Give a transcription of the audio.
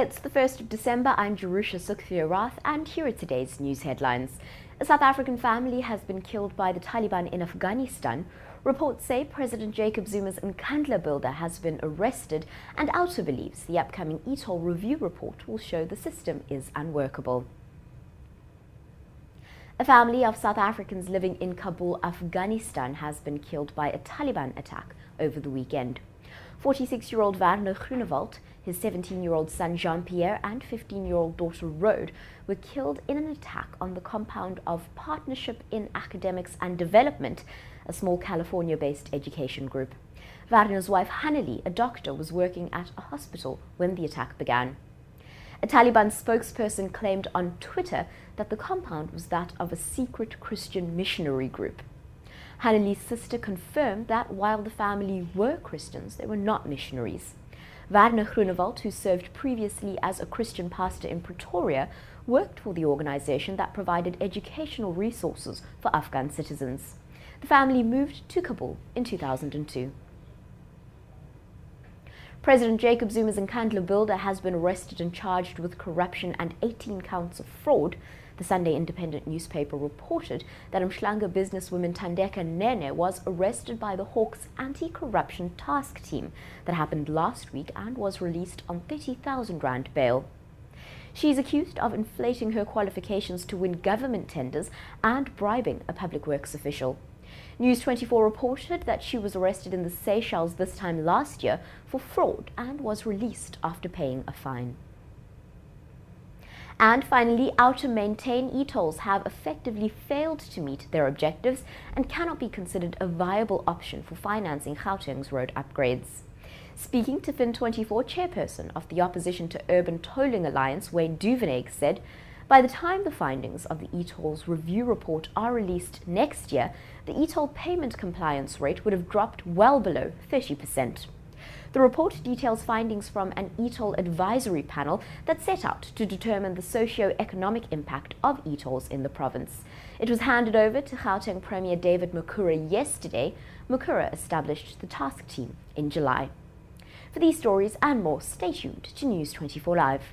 It's the 1st of December. I'm Jerusha Sukhiya-Rath, and here are today's news headlines. A South African family has been killed by the Taliban in Afghanistan. Reports say President Jacob Zumas' Nkandla builder has been arrested, and Auto believes the upcoming eToll review report will show the system is unworkable. A family of South Africans living in Kabul, Afghanistan has been killed by a Taliban attack over the weekend. 46-year-old Werner Groenewald, his 17-year-old son Jean-Pierre and 15-year-old daughter Rode were killed in an attack on the compound of Partnership in Academics and Development, a small California-based education group. Werner's wife Haneli, a doctor, was working at a hospital when the attack began. A Taliban spokesperson claimed on Twitter that the compound was that of a secret Christian missionary group. Haneli's sister confirmed that while the family were Christians, they were not missionaries. Werner Groenewald, who served previously as a Christian pastor in Pretoria, worked for the organization that provided educational resources for Afghan citizens. The family moved to Kabul in 2002. President Jacob Zuma's Nkandla builder has been arrested and charged with corruption and 18 counts of fraud. The Sunday Independent newspaper reported that Umhlanga businesswoman Thandeka Nene was arrested by the Hawks anti-corruption task team that happened last week and was released on 30,000 rand bail. She is accused of inflating her qualifications to win government tenders and bribing a public works official. News 24 reported that she was arrested in the Seychelles this time last year for fraud and was released after paying a fine. And finally, Auto maintain eTolls have effectively failed to meet their objectives and cannot be considered a viable option for financing Gauteng's road upgrades. Speaking to Fin24, chairperson of the opposition to Urban Tolling Alliance, Wayne Duvenage, said, by the time the findings of the eTolls review report are released next year, the eToll payment compliance rate would have dropped well below 30%. The report details findings from an eToll advisory panel that set out to determine the socio-economic impact of eTolls in the province. It was handed over to Gauteng Premier David Makhura yesterday. Makhura established the task team in July. For these stories and more, stay tuned to News 24 Live.